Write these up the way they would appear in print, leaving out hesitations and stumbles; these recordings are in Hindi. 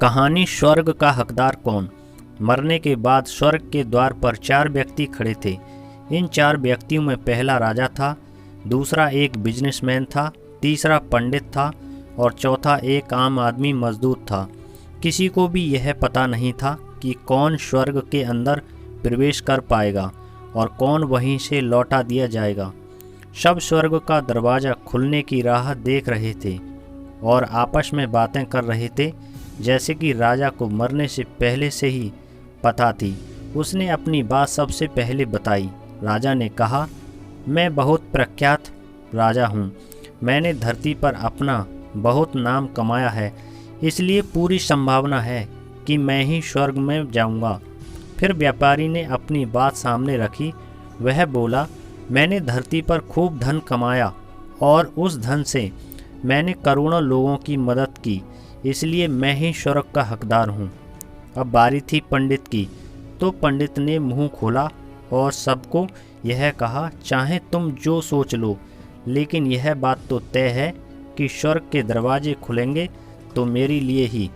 कहानी स्वर्ग का हकदार कौन। मरने के बाद स्वर्ग के द्वार पर 4 व्यक्ति खड़े थे। इन 4 व्यक्तियों में पहला राजा था, दूसरा एक बिजनेसमैन था, तीसरा पंडित था और चौथा एक आम आदमी मजदूर था। किसी को भी यह पता नहीं था कि कौन स्वर्ग के अंदर प्रवेश कर पाएगा और कौन वहीं से लौटा दिया जाएगा। सब स्वर्ग का दरवाज़ा खुलने की राह देख रहे थे और आपस में बातें कर रहे थे, जैसे कि राजा को मरने से पहले से ही पता थी। उसने अपनी बात सबसे पहले बताई। राजा ने कहा, मैं बहुत प्रख्यात राजा हूँ। मैंने धरती पर अपना बहुत नाम कमाया है, इसलिए पूरी संभावना है कि मैं ही स्वर्ग में जाऊँगा। फिर व्यापारी ने अपनी बात सामने रखी। वह बोला, मैंने धरती पर खूब धन कमाया और उस धन से मैंने करोड़ों लोगों की मदद की, इसलिए मैं ही स्वर्ग का हकदार हूँ। अब बारी थी पंडित की, तो पंडित ने मुंह खोला और सबको यह कहा, चाहे तुम जो सोच लो, लेकिन यह बात तो तय है कि स्वर्ग के दरवाजे खुलेंगे तो मेरे लिए ही।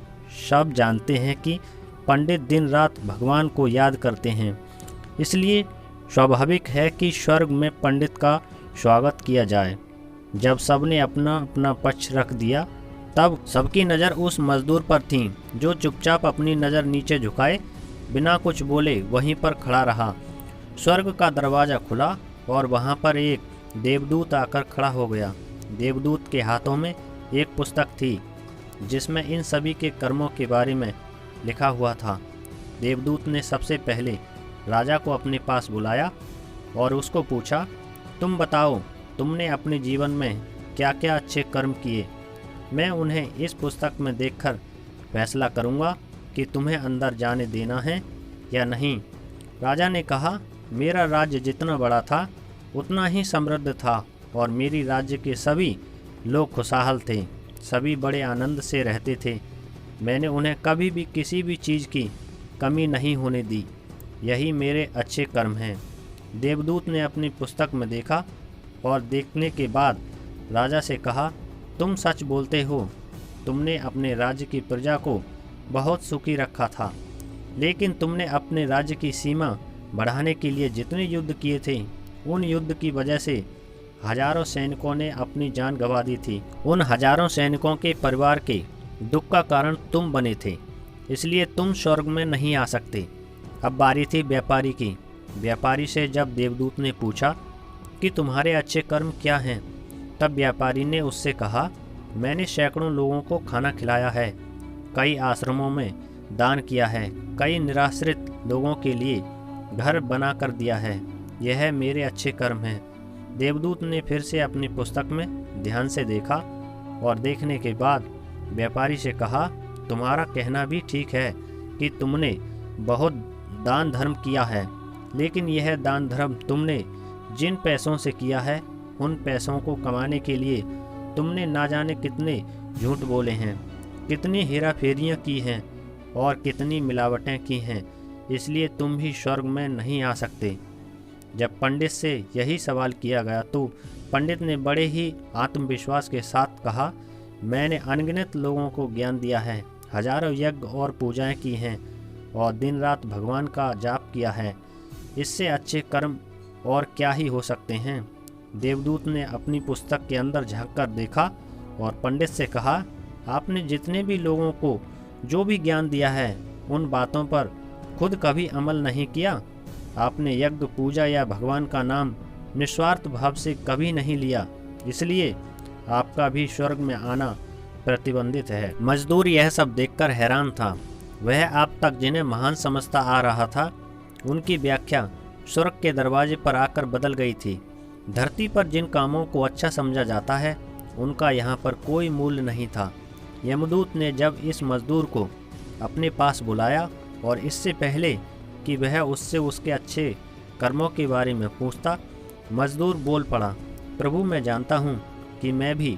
सब जानते हैं कि पंडित दिन रात भगवान को याद करते हैं, इसलिए स्वाभाविक है कि स्वर्ग में पंडित का स्वागत किया जाए। जब सबने अपना अपना पक्ष रख दिया, तब सबकी नज़र उस मजदूर पर थी जो चुपचाप अपनी नज़र नीचे झुकाए बिना कुछ बोले वहीं पर खड़ा रहा। स्वर्ग का दरवाज़ा खुला और वहाँ पर एक देवदूत आकर खड़ा हो गया। देवदूत के हाथों में एक पुस्तक थी जिसमें इन सभी के कर्मों के बारे में लिखा हुआ था। देवदूत ने सबसे पहले राजा को अपने पास बुलाया और उसको पूछा, तुम बताओ, तुमने अपने जीवन में क्या क्या अच्छे कर्म किए। मैं उन्हें इस पुस्तक में देखकर फैसला करूंगा कि तुम्हें अंदर जाने देना है या नहीं। राजा ने कहा, मेरा राज्य जितना बड़ा था उतना ही समृद्ध था और मेरी राज्य के सभी लोग खुशहाल थे। सभी बड़े आनंद से रहते थे। मैंने उन्हें कभी भी किसी भी चीज़ की कमी नहीं होने दी। यही मेरे अच्छे कर्म हैं। देवदूत ने अपनी पुस्तक में देखा और देखने के बाद राजा से कहा, तुम सच बोलते हो। तुमने अपने राज्य की प्रजा को बहुत सुखी रखा था, लेकिन तुमने अपने राज्य की सीमा बढ़ाने के लिए जितने युद्ध किए थे, उन युद्ध की वजह से हजारों सैनिकों ने अपनी जान गंवा दी थी। उन हजारों सैनिकों के परिवार के दुख का कारण तुम बने थे, इसलिए तुम स्वर्ग में नहीं आ सकते। अब बारी थी व्यापारी की। व्यापारी से जब देवदूत ने पूछा कि तुम्हारे अच्छे कर्म क्या हैं, तब व्यापारी ने उससे कहा, मैंने सैकड़ों लोगों को खाना खिलाया है, कई आश्रमों में दान किया है, कई निराश्रित लोगों के लिए घर बना कर दिया है। यह मेरे अच्छे कर्म हैं। देवदूत ने फिर से अपनी पुस्तक में ध्यान से देखा और देखने के बाद व्यापारी से कहा, तुम्हारा कहना भी ठीक है कि तुमने बहुत दान धर्म किया है, लेकिन यह दान धर्म तुमने जिन पैसों से किया है, उन पैसों को कमाने के लिए तुमने ना जाने कितने झूठ बोले हैं, कितनी हेरा फेरियाँ की हैं और कितनी मिलावटें की हैं, इसलिए तुम भी स्वर्ग में नहीं आ सकते। जब पंडित से यही सवाल किया गया तो पंडित ने बड़े ही आत्मविश्वास के साथ कहा, मैंने अनगिनत लोगों को ज्ञान दिया है, हजारों यज्ञ और पूजाएं की हैं और दिन रात भगवान का जाप किया है। इससे अच्छे कर्म और क्या ही हो सकते हैं। देवदूत ने अपनी पुस्तक के अंदर झांक कर देखा और पंडित से कहा, आपने जितने भी लोगों को जो भी ज्ञान दिया है, उन बातों पर खुद कभी अमल नहीं किया। आपने यज्ञ पूजा या भगवान का नाम निस्वार्थ भाव से कभी नहीं लिया, इसलिए आपका भी स्वर्ग में आना प्रतिबंधित है। मजदूर यह सब देखकर हैरान था। वह आप तक जिन्हें महान समझता आ रहा था, उनकी व्याख्या स्वर्ग के दरवाजे पर आकर बदल गई थी। धरती पर जिन कामों को अच्छा समझा जाता है, उनका यहाँ पर कोई मूल्य नहीं था। यमदूत ने जब इस मजदूर को अपने पास बुलाया और इससे पहले कि वह उससे उसके अच्छे कर्मों के बारे में पूछता, मजदूर बोल पड़ा, प्रभु मैं जानता हूँ कि मैं भी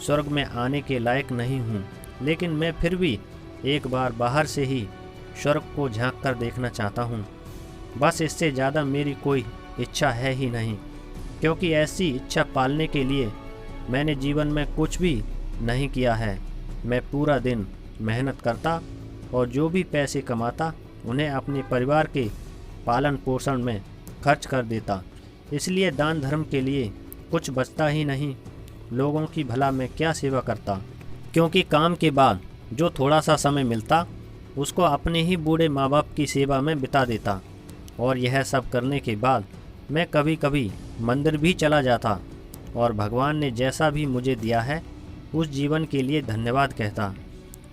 स्वर्ग में आने के लायक नहीं हूँ, लेकिन मैं फिर भी एक बार बाहर से ही स्वर्ग को झांक कर देखना चाहता हूँ। बस इससे ज़्यादा मेरी कोई इच्छा है ही नहीं, क्योंकि ऐसी इच्छा पालने के लिए मैंने जीवन में कुछ भी नहीं किया है। मैं पूरा दिन मेहनत करता और जो भी पैसे कमाता उन्हें अपने परिवार के पालन पोषण में खर्च कर देता। इसलिए दान धर्म के लिए कुछ बचता ही नहीं। लोगों की भला मैं क्या सेवा करता, क्योंकि काम के बाद जो थोड़ा सा समय मिलता उसको अपने ही बूढ़े माँ बाप की सेवा में बिता देता। और यह सब करने के बाद मैं कभी कभी मंदिर भी चला जाता और भगवान ने जैसा भी मुझे दिया है उस जीवन के लिए धन्यवाद कहता।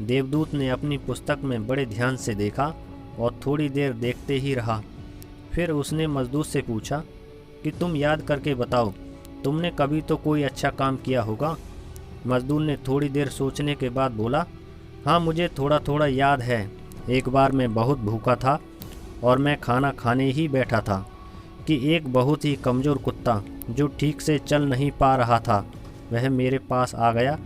देवदूत ने अपनी पुस्तक में बड़े ध्यान से देखा और थोड़ी देर देखते ही रहा। फिर उसने मजदूर से पूछा कि तुम याद करके बताओ, तुमने कभी तो कोई अच्छा काम किया होगा। मजदूर ने थोड़ी देर सोचने के बाद बोला, हाँ मुझे थोड़ा थोड़ा याद है। एक बार मैं बहुत भूखा था और मैं खाना खाने ही बैठा था कि एक बहुत ही कमज़ोर कुत्ता जो ठीक से चल नहीं पा रहा था वह मेरे पास आ गया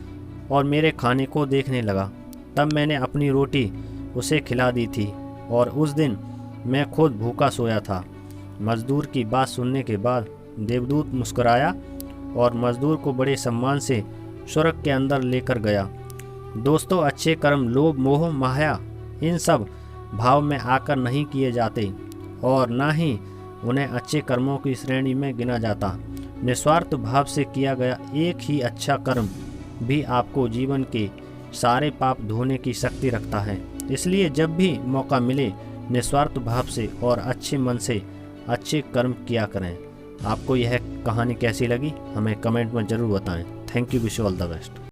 और मेरे खाने को देखने लगा। तब मैंने अपनी रोटी उसे खिला दी थी और उस दिन मैं खुद भूखा सोया था। मजदूर की बात सुनने के बाद देवदूत मुस्कुराया और मजदूर को बड़े सम्मान से स्वर्ग के अंदर लेकर गया। दोस्तों, अच्छे कर्म लोभ मोह माया इन सब भाव में आकर नहीं किए जाते और ना ही उन्हें अच्छे कर्मों की श्रेणी में गिना जाता। निस्वार्थ भाव से किया गया एक ही अच्छा कर्म भी आपको जीवन के सारे पाप धोने की शक्ति रखता है। इसलिए जब भी मौका मिले निस्वार्थ भाव से और अच्छे मन से अच्छे कर्म किया करें। आपको यह कहानी कैसी लगी हमें कमेंट में ज़रूर बताएं। Thank you, wish you all the best.